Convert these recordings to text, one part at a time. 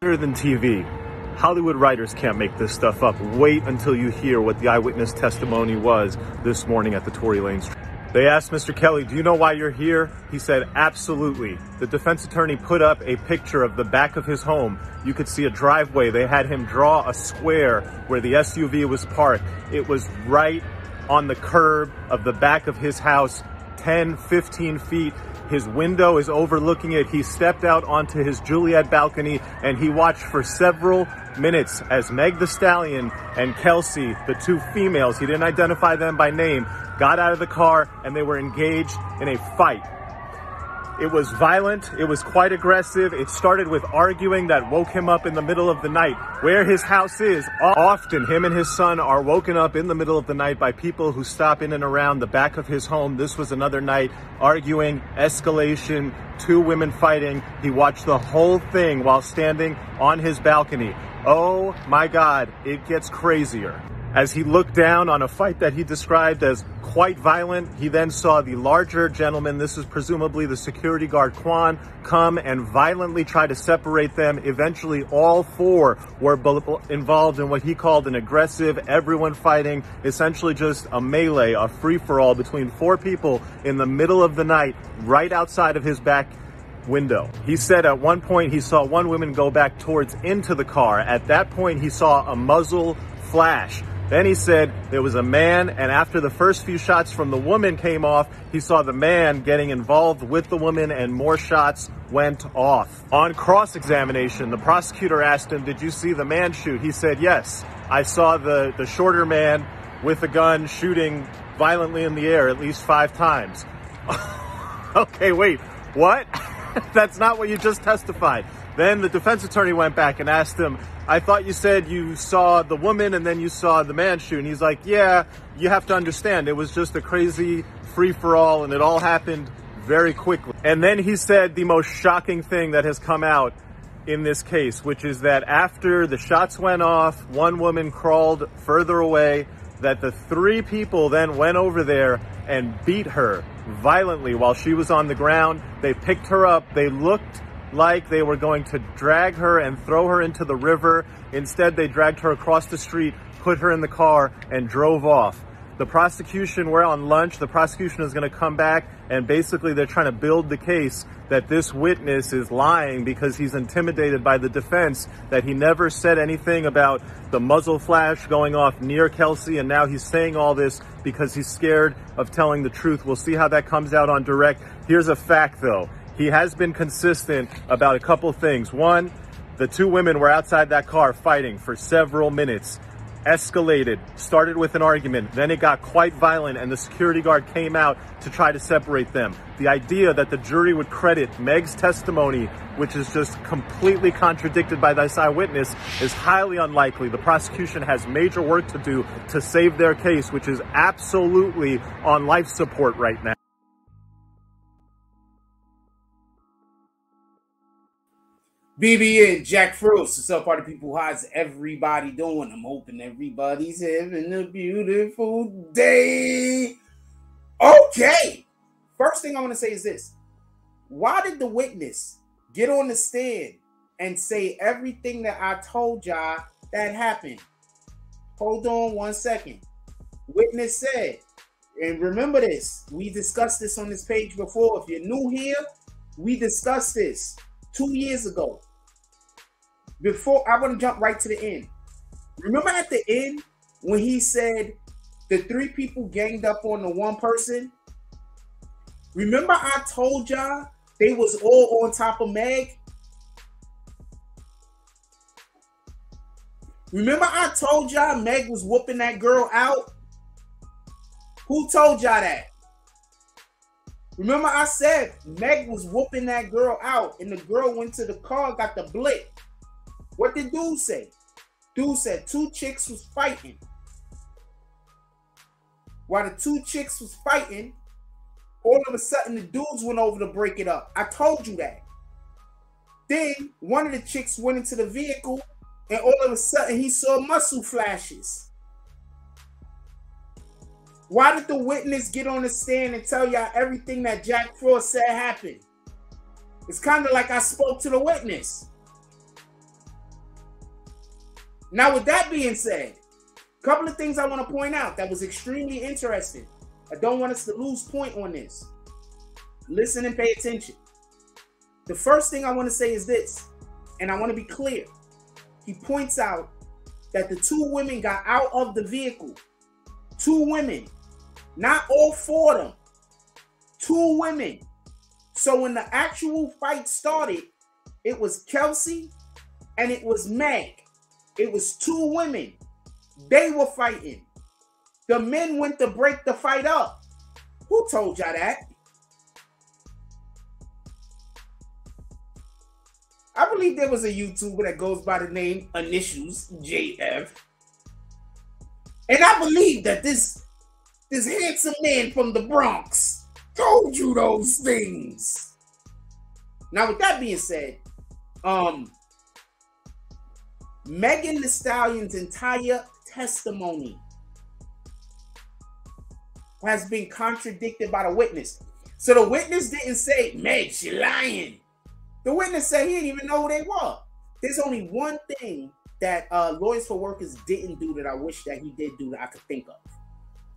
Better than TV. Hollywood writers can't make this stuff up. Wait until you hear what the eyewitness testimony was this morning at the Tory Lanez. They asked Mr. Kelly, do you know why you're here? He said, absolutely. The defense attorney put up a picture of the back of his home. You could see a driveway. They had him draw a square where the SUV was parked. It was right on the curb of the back of his house, 10, 15 feet. His window is overlooking it. He stepped out onto his Juliet balcony and he watched for several minutes as Meg Thee Stallion and Kelsey, the two females, he didn't identify them by name, got out of the car and they were engaged in a fight. It was violent. It was quite aggressive. It started with arguing that woke him up in the middle of the night. Where his house is, often him and his son are woken up in the middle of the night by people who stop in and around the back of his home. This was another night, arguing, escalation, two women fighting. He watched the whole thing while standing on his balcony. Oh my God, it gets crazier. As he looked down on a fight that he described as quite violent, he then saw the larger gentleman, this is presumably the security guard Quan, come and violently try to separate them. Eventually, all four were involved in what he called an aggressive, everyone fighting, essentially just a melee, a free-for-all between four people in the middle of the night, right outside of his back window. He said at one point he saw one woman go back towards into the car. At that point, he saw a muzzle flash. Then he said there was a man, and after the first few shots from the woman came off, he saw the man getting involved with the woman and more shots went off. On cross-examination, the prosecutor asked him, did you see the man shoot? He said, yes, I saw the shorter man with a gun shooting violently in the air at least 5 times. Okay, wait, what? That's not what you just testified. Then the defense attorney went back and asked him, I thought you said you saw the woman and then you saw the man shoot. And he's like, yeah, you have to understand, it was just a crazy free-for-all and it all happened very quickly. And then he said the most shocking thing that has come out in this case, which is that after the shots went off, one woman crawled further away, that the 3 people then went over there and beat her violently while she was on the ground. They picked her up. They looked like they were going to drag her and throw her into the river. Instead, they dragged her across the street, put her in the car, and drove off. The prosecution, we're on lunch. The prosecution is going to come back, and basically they're trying to build the case that this witness is lying because he's intimidated by the defense, that he never said anything about the muzzle flash going off near Kelsey, and now he's saying all this because he's scared of telling the truth. We'll see how that comes out on direct. Here's a fact, though. He has been consistent about a couple things. One, the 2 women were outside that car fighting for several minutes, escalated, started with an argument, then it got quite violent and the security guard came out to try to separate them. The idea that the jury would credit Meg's testimony, which is just completely contradicted by this eyewitness, is highly unlikely. The prosecution has major work to do to save their case, which is absolutely on life support right now. BBN, Jack Frost. What's up, party people? How's everybody doing? I'm hoping everybody's having a beautiful day. Okay. First thing I want to say is this. Why did the witness get on the stand and say everything that I told y'all that happened? Hold on one second. Witness said, and remember this, we discussed this on this page before. If you're new here, we discussed this 2 years ago. Before, I want to jump right to the end. Remember at the end when he said the 3 people ganged up on the one person? Remember I told y'all they was all on top of Meg? Remember I told y'all Meg was whooping that girl out? Who told y'all that? Remember I said Meg was whooping that girl out and the girl went to the car, got the blick. What did dude say? Dude said 2 chicks was fighting. While the 2 chicks was fighting, all of a sudden the dudes went over to break it up. I told you that. Then one of the chicks went into the vehicle and all of a sudden he saw muscle flashes. Why did the witness get on the stand and tell y'all everything that Jack Frost said happened? It's kind of like I spoke to the witness. Now, with that being said, a couple of things I want to point out that was extremely interesting. I don't want us to lose point on this. Listen and pay attention. The first thing I want to say is this, and I want to be clear. He points out that the two women got out of the vehicle. Two women. Not all four of them. Two women. So when the actual fight started, it was Kelsey and it was Meg. It was two women. They were fighting. The men went to break the fight up. Who told y'all that? I believe there was a YouTuber that goes by the name Initials JF. And I believe that this handsome man from the Bronx told you those things. Now, with that being said, Megan Thee Stallion's entire testimony has been contradicted by the witness. So the witness didn't say, Meg, she lying. The witness said he didn't even know who they were. There's only one thing that Lawyers for Workers didn't do that I wish that he did do that I could think of.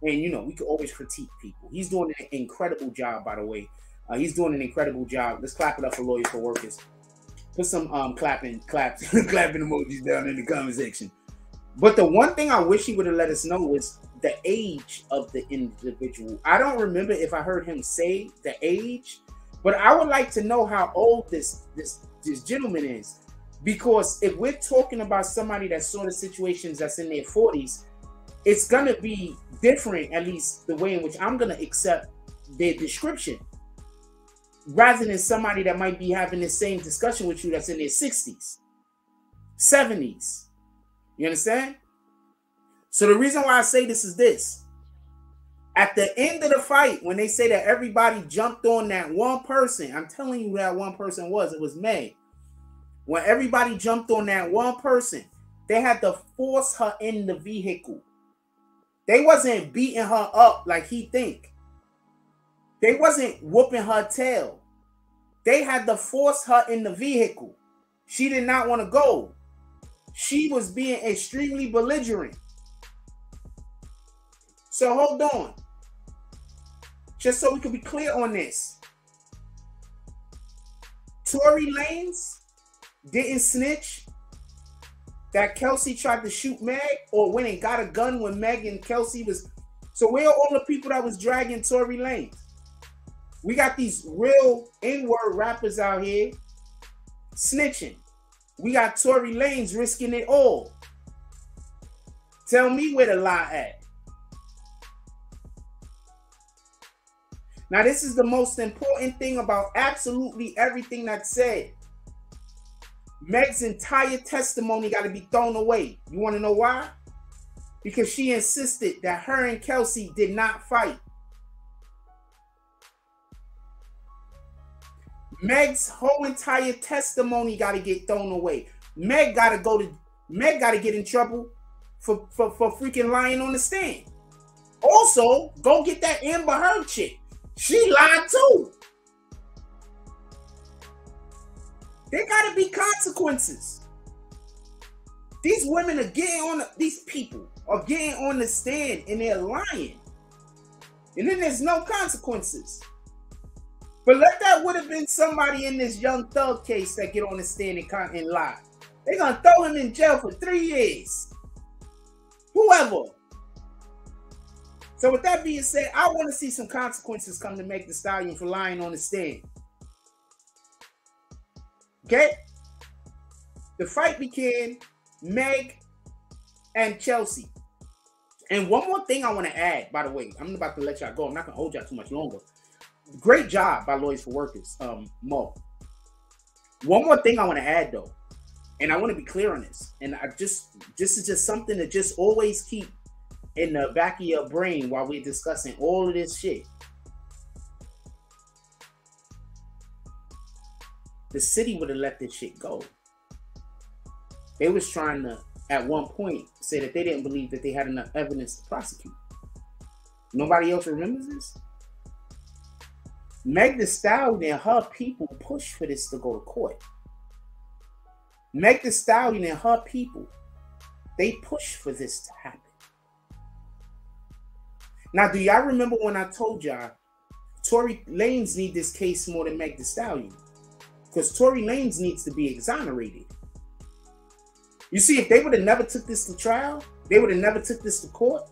And, you know, we could always critique people. He's doing an incredible job, by the way. He's doing an incredible job. Let's clap it up for Lawyers for Workers. Put some clapping emojis down in the comment section. But the one thing I wish he would have let us know was the age of the individual. I don't remember if I heard him say the age, but I would like to know how old this gentleman is. Because if we're talking about somebody that saw the situations that's in their 40s, it's going to be different, at least the way in which I'm going to accept their description, rather than somebody that might be having the same discussion with you that's in their 60s, 70s. You understand? So the reason why I say this is this. At the end of the fight, when they say that everybody jumped on that one person, I'm telling you who that one person was. It was May. When everybody jumped on that one person, they had to force her in the vehicle. They wasn't beating her up like he think. They wasn't whooping her tail. They had to force her in the vehicle. She did not want to go. She was being extremely belligerent. So hold on. Just so we can be clear on this. Tory Lanez didn't snitch that Kelsey tried to shoot Meg, or went and got a gun when Meg and Kelsey was. So where are all the people that was dragging Tory Lanez? We got these real N-word rappers out here snitching. We got Tory Lanez risking it all. Tell me where the lie at. Now, this is the most important thing about absolutely everything that's said. Meg's entire testimony got to be thrown away. You want to know why? Because she insisted that her and Kelsey did not fight. Meg's whole entire testimony got to get thrown away. Meg got to get in trouble for freaking lying on the stand. Also, go get that Amber Heard chick. She lied too. There got to be consequences. These women are getting on, these people are getting on the stand and they're lying. And then there's no consequences. But let that would have been somebody in this Young Thug case that get on the stand and lie. They're going to throw him in jail for 3 years. Whoever. So with that being said, I want to see some consequences come to Meg Thee Stallion for lying on the stand. Okay? The fight began Meg and Chelsea. And one more thing I want to add, by the way. I'm about to let y'all go. I'm not going to hold y'all too much longer. Great job by Lawyers for Workers, Mo. One more thing I want to add, though. And I want to be clear on this. And this is just something to just always keep in the back of your brain while we're discussing all of this shit. The city would have let this shit go. They was trying to, at one point, say that they didn't believe that they had enough evidence to prosecute. Nobody else remembers this? Meg Thee Stallion and her people pushed for this to go to court. Meg Thee Stallion and her people They pushed for this to happen. Now, do y'all remember when I told y'all Tory Lanez need this case more than Meg Thee Stallion? Because Tory Lanez needs to be exonerated. You see, if they would have never took this to trial, they would have never took this to court,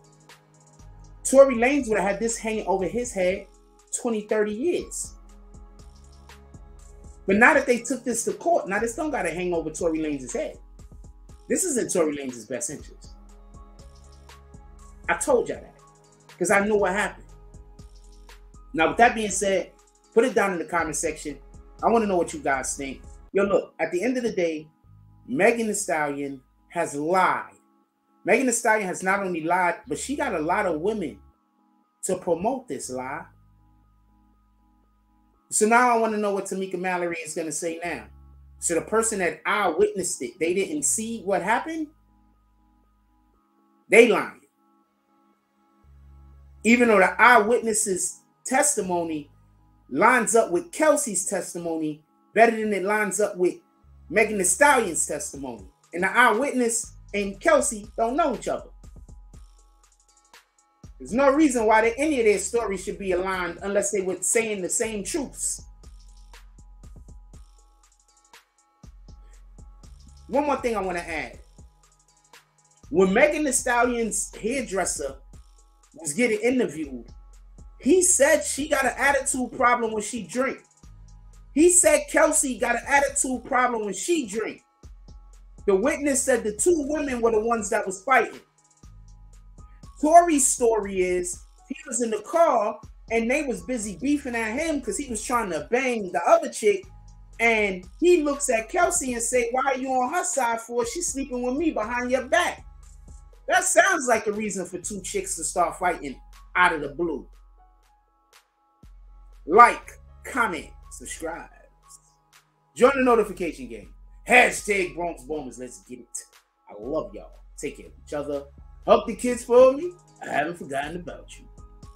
Tory Lanez would have had this hanging over his head 20, 30 years. But now that they took this to court, now this don't got to hang over Tory Lanez's head. This is in Tory Lanez's best interest. I told y'all that because I knew what happened. Now, with that being said, put it down in the comment section. I want to know what you guys think. Yo, look, at the end of the day, Megan Thee Stallion has lied. Megan Thee Stallion has not only lied, but she got a lot of women to promote this lie. So now I want to know what Tamika Mallory is going to say now. So the person that eyewitnessed it, they didn't see what happened? They lying. Even though the eyewitness's testimony lines up with Kelsey's testimony better than it lines up with Megan Thee Stallion's testimony. And the eyewitness and Kelsey don't know each other. There's no reason why any of their stories should be aligned unless they were saying the same truths. One more thing I want to add. When Megan Thee Stallion's hairdresser was getting interviewed, he said she got an attitude problem when she drink. He said Kelsey got an attitude problem when she drink. The witness said the two women were the ones that was fighting. Tory's story is he was in the car and they was busy beefing at him because he was trying to bang the other chick. And he looks at Kelsey and say, why are you on her side for? She's sleeping with me behind your back. That sounds like a reason for two chicks to start fighting out of the blue. Like, comment, subscribe. Join the notification game. Hashtag Bronx Bombers. Let's get it. I love y'all. Take care of each other. Hug the kids for me. I haven't forgotten about you.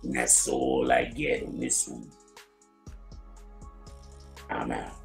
And that's all I get on this one. I'm out.